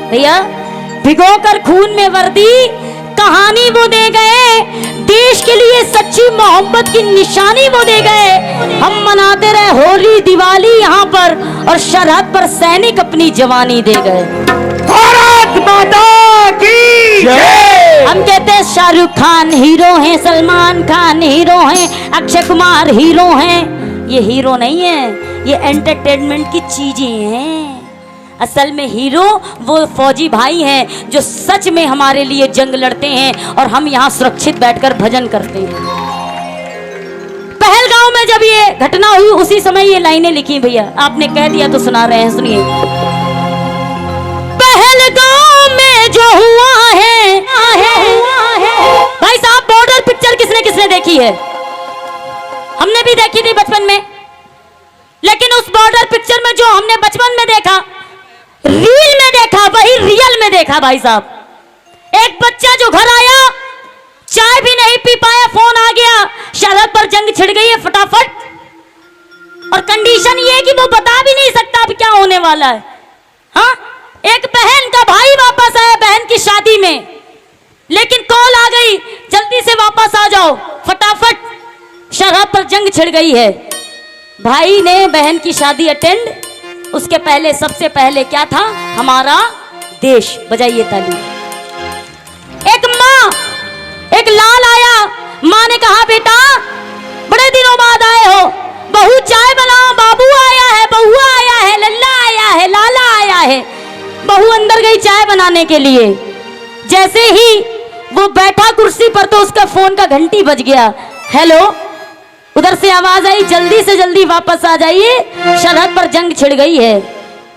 भैया भिगोकर खून में वर्दी कहानी वो दे गए, देश के लिए सच्ची मोहब्बत की निशानी वो दे गए। हम मनाते रहे होली दिवाली यहाँ पर और सरहद पर सैनिक अपनी जवानी दे गए। भारत माता की जय। हम कहते हैं शाहरुख खान हीरो हैं, सलमान खान हीरो हैं, अक्षय कुमार हीरो हैं। ये हीरो नहीं है, ये एंटरटेनमेंट की चीजें हैं। असल में हीरो वो फौजी भाई हैं जो सच में हमारे लिए जंग लड़ते हैं और हम यहाँ सुरक्षित बैठकर भजन करते हैं। पहलगांव में जब ये घटना हुई उसी समय ये लाइनें लिखी भैया, आपने कह दिया तो सुना रहे हैं, सुनिए। पहलगांव में जो हुआ है भाई साहब, बॉर्डर पिक्चर किसने किसने देखी है? हमने भी देखी थी बचपन में, लेकिन उस बॉर्डर पिक्चर में जो हमने बचपन में देखा, रील में देखा, वही रियल में देखा भाई साहब। एक बच्चा जो घर आया, चाय भी नहीं पी पाया, फोन आ गया, सरहद पर जंग छिड़ गई है फटाफट। और कंडीशन ये है कि वो बता भी नहीं सकता अब क्या होने वाला है। हाँ, एक बहन का भाई वापस आया बहन की शादी में, लेकिन कॉल आ गई जल्दी से वापस आ जाओ, फटाफट सरहद पर जंग छिड़ गई है। भाई ने बहन की शादी अटेंड, उसके पहले सबसे पहले क्या था? हमारा देश। बजाइए ताली। एक माँ, एक लाल आया, माँ ने कहा बेटा बड़े दिनों बाद आए हो, बहू चाय बनाओ, बाबू आया है, बहुआ आया है, लल्ला आया है, लाला आया है। बहू अंदर गई चाय बनाने के लिए। जैसे ही वो बैठा कुर्सी पर तो उसका फोन का घंटी बज गया। हेलो, उधर से आवाज आई जल्दी से जल्दी वापस आ जाइए, सरहद पर जंग छिड़ गई है।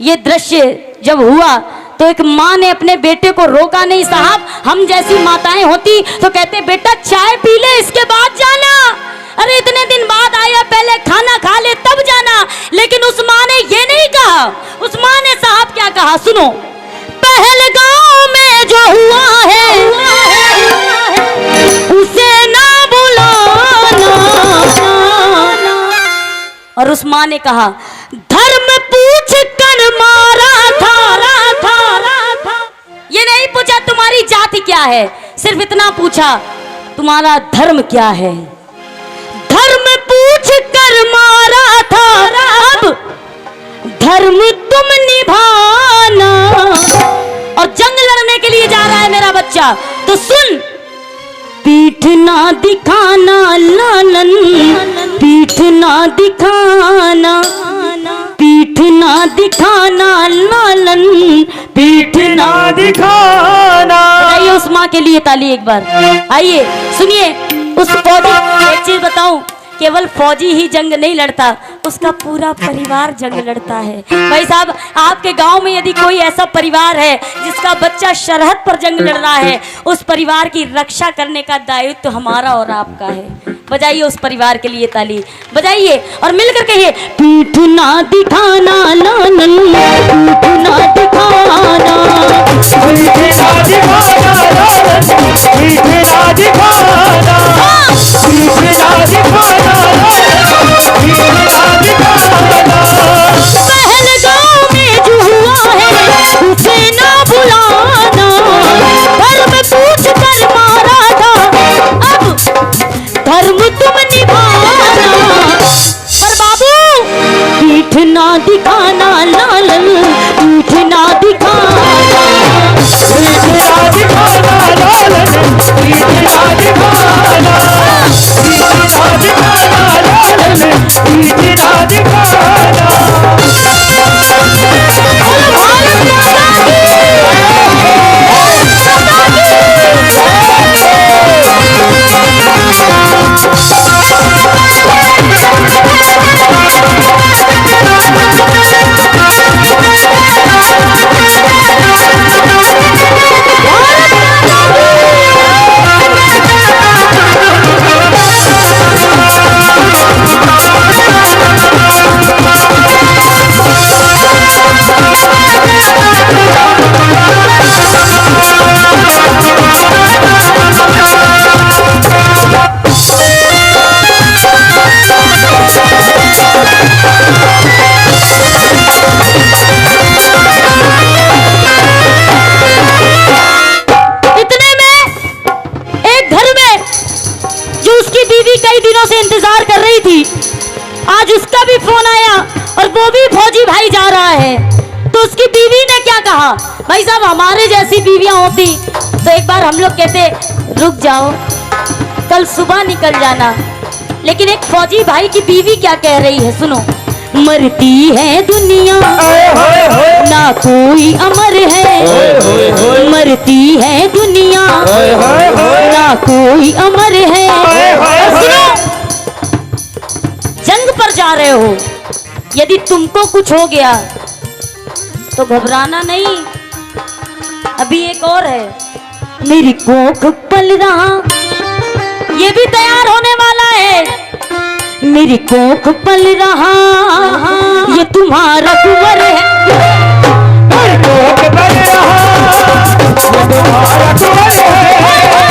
ये दृश्य जब हुआ तो एक माँ ने अपने बेटे को रोका नहीं। साहब, हम जैसी माताएं होती तो कहते बेटा चाय पी ले इसके बाद जाना। अरे इतने दिन बाद आया, पहले खाना खा ले तब जाना। लेकिन उस माँ ने ये नहीं कहा। उस माँ ने साहब क्या कहा, सुनो। पहलगांव में जो हुआ है उसे ना बुलाना। और उस माँ ने कहा धर्म पूछ कर मारा था। ये नहीं पूछा तुम्हारी जाति क्या है, सिर्फ इतना पूछा तुम्हारा धर्म क्या है। धर्म पूछ कर मारा था, अब धर्म तुम निभाना। और जंग लड़ने के लिए जा रहा है मेरा बच्चा, तो सुन। पीठ ना दिखाना लालन, पीठ ना दिखाना, पीठ ना दिखाना लालन, पीठ ना दिखाना। आइए उस माँ के लिए ताली एक बार। आइए सुनिए, उस फौजी, एक चीज बताऊं, केवल फौजी ही जंग नहीं लड़ता, उसका पूरा परिवार जंग लड़ता है। भाई साहब, आपके गांव में यदि कोई ऐसा परिवार है जिसका बच्चा सरहद पर जंग लड़ रहा है, उस परिवार की रक्षा करने का दायित्व तो हमारा और आपका है। बजाइए उस परिवार के लिए ताली, बजाइए और मिलकर कहिए पीठ ना दिखाना लालन, पीठ ना दिखाना, पीठ ना दिखाना लालन, पीठ ना दिखाना, पीठ ना दिखाना लालन, पीठ ना दिखाना। पहलगांव में जो हुआ है उसे ना बुलाना। धर्म पूछ कर मारा था, अब धर्म तुम निभाना। पर बाबू पीठ ना दिखाना लालन, पीठ ना दिखाना, पीठ ना दिखाना लालन, पीठ ना दिखाना, पीठ ना दिखाना लालन, पीठ ना दिखाना। उसका भी फोन आया और वो भी फौजी भाई जा रहा है। तो उसकी बीवी ने क्या कहा, भाई साहब हमारे जैसी बीवियां होती तो एक बार हम लोग कहते रुक जाओ कल सुबह निकल जाना। लेकिन एक फौजी भाई की बीवी क्या कह रही है, सुनो। मरती है दुनिया ना कोई अमर है, मरती है दुनिया ना कोई अमर है। और सुनो, जंग पर जा रहे हो, यदि तुमको कुछ हो गया तो घबराना नहीं। अभी एक और है, मेरी कोख पल रहा, ये भी तैयार होने वाला है। मेरी कोख पल रहा, ये तुम्हारा कुंवर है। मेरी कोख पल रहा, ये तुम्हारा कुंवर है।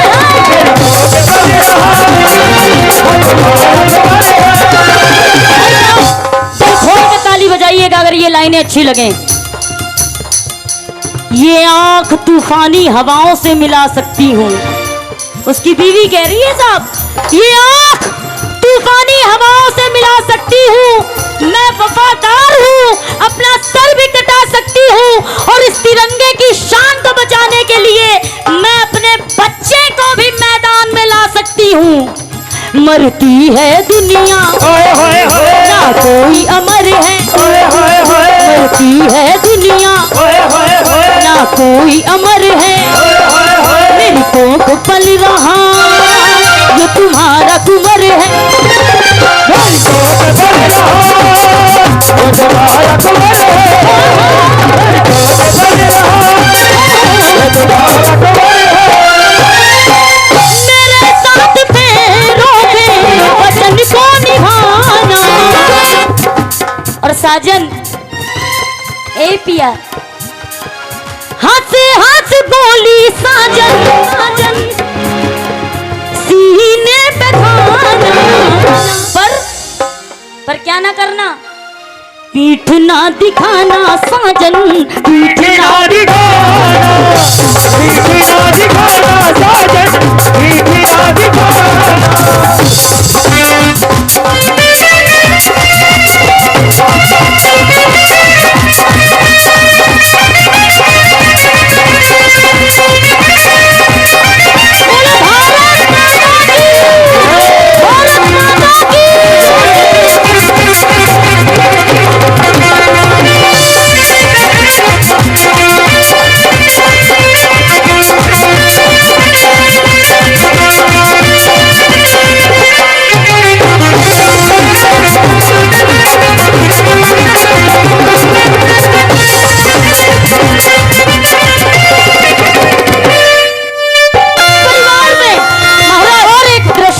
मेरी कोख पल रहा, ये तुम्हारा कुंवर है। तो खोल के ताली बजाइएगा अगर ये लाइनें अच्छी लगें। ये आंख तूफानी हवाओं से मिला सकती हूँ। उसकी बीवी कह रही है साहब, ये आंख तूफानी हवाओं से मिला सकती हूँ, मैं वफादार हूँ, अपना सर भी कटा सकती हूँ और इस तिरंगे की शान को बचाने के लिए मैं अपने बच्चे को भी मैदान में ला सकती हूँ। मरती है दुनिया ना कोई अमर है, मरती है दुनिया ना कोई अमर है। मेरी कोख पल रहा, ये तुम्हारा कुंवर है। मेरी कोख पल रहा, ये तुम्हारा कुंवर है। मेरी कोख पल रहा, ये तुम्हारा कुंवर है। मेरे साथ पैरों में वचन को निभाना। और साजन ए पिया, हंस हंस बोली साजन, साजन सीने पे खाना, पर क्या ना करना, पीठ ना दिखाना साजन, पीठ ना दिखाना, पीठ ना दिखाना साजन, पीठ ना दिखाना।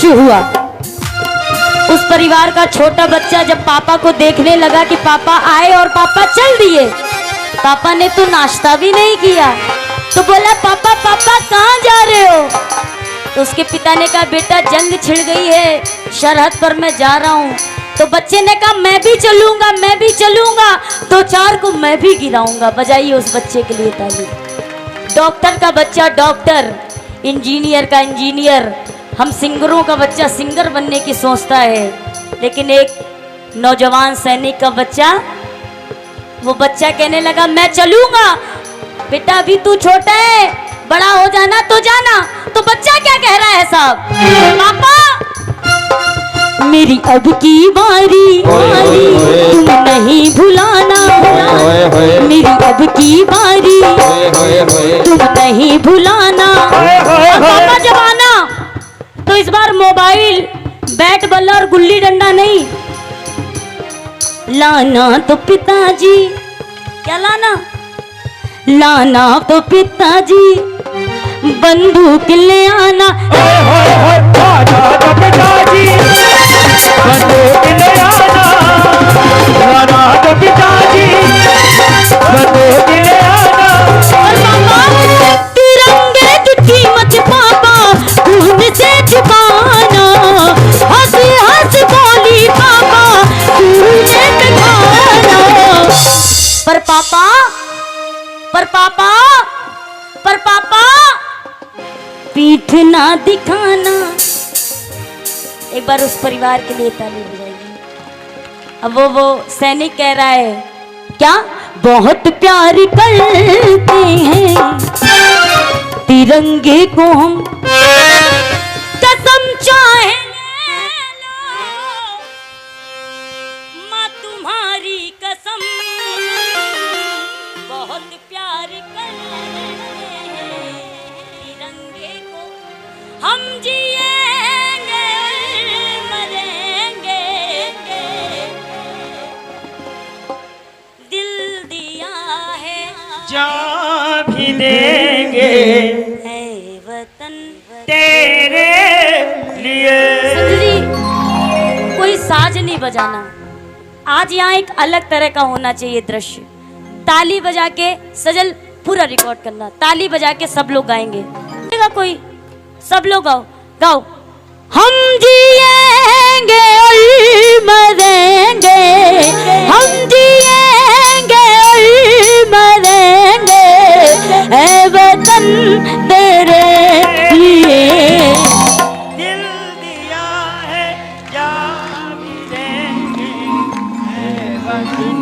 हुआ। उस परिवार का छोटा बच्चा जब पापा को देखने लगा कि पापा आए और पापा चल दिए, पापा ने तो नाश्ता भी नहीं किया, तो बोला पापा पापा कहाँ जा रहे हो? तो उसके पिता ने कहा बेटा जंग छिड़ गई है, सरहद पर मैं जा रहा हूँ। तो बच्चे ने कहा मैं भी चलूंगा, मैं भी चलूंगा, 2-4 को मैं भी गिराऊंगा। बजाइए उस बच्चे के लिए ताली। डॉक्टर का बच्चा डॉक्टर, इंजीनियर का इंजीनियर, हम सिंगरों का बच्चा सिंगर बनने की सोचता है, लेकिन एक नौजवान सैनिक का बच्चा, वो बच्चा कहने लगा मैं चलूंगा। बेटा अभी तू छोटा है, बड़ा हो जाना तो जाना। तो बच्चा क्या कह रहा है साहब, पापा मेरी अब की बारी तुम नहीं भुलाना, मेरी अब की बारी तुम नहीं भुलाना। और पापा जब आना तो इस बार मोबाइल, बैट बल्ला और गुल्ली डंडा नहीं लाना, तो पिताजी क्या लाना, लाना तो पिताजी बंदूक ले आना। लाना तो पिताजी बंदूक ले आना, लाना तो पिताजी बंदूक ले आना। और पापा तिरंगे की कीमत पापा खून से चुकाना, हंस हंस बोली पापा तूने दिखाना। पर पापा पर पापा पर पापा पीठ ना दिखाना। एक बार उस परिवार के लिए ताली बजाइए। अब वो सैनिक कह रहा है क्या, बहुत प्यार करते हैं तिरंगे को हम, कसम चाहे माँ तुम्हारी कसम, बहुत प्यार करते हैं तिरंगे को हम, जिएंगे मरेंगे, दिल दिया है जान भी देंगे है वतन तेरे लिए। संजू जी, कोई साज नहीं बजाना, आज यहाँ एक अलग तरह का होना चाहिए दृश्य। ताली बजा के सजल पूरा रिकॉर्ड करना, ताली बजा के सब लोग गाएंगे, कोई सब लोग गाओ गाओ। हम जिएंगे और मरेंगे, हम जिएंगे और मरेंगे, ऐ वतन तेरे लिए, दिल दिया है जान भी देंगे ऐ वतन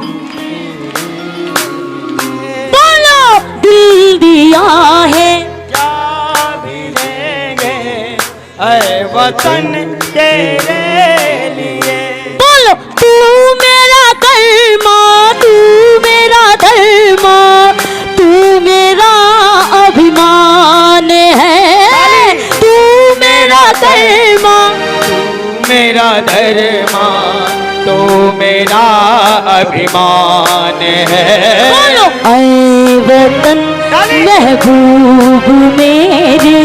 बोलो दिल दिया है जान भी देंगे ऐ वतन तेरे लिए। बोलो तू मेरा कर्मा, तू मेरा धर्मा, तू मेरा अभिमान है, तू मेरा धर्मा, मेरा धर्मा तो मेरा अभिमान है। बोलो ऐ वतन महबूब मेरे,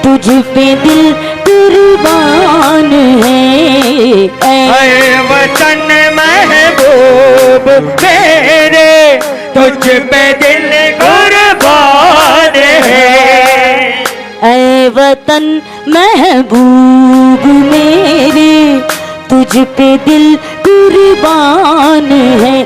तुझ पे दिल कुर्बान है, ऐ वतन महबूब मेरे, तुझ पे दिल कुर्बान है। ऐ वतन महबूब मेरे, तुझ पे दिल कुर्बान है।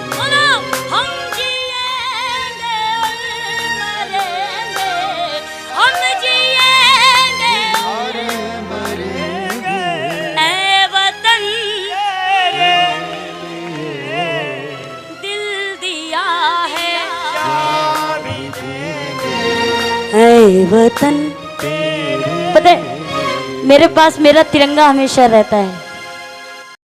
बोल हम जिएंगे और मरेंगे, हम जिएंगे और मरेंगे, ऐ वतन दिल दिया है ऐ वतन। पता है मेरे पास मेरा तिरंगा हमेशा रहता है।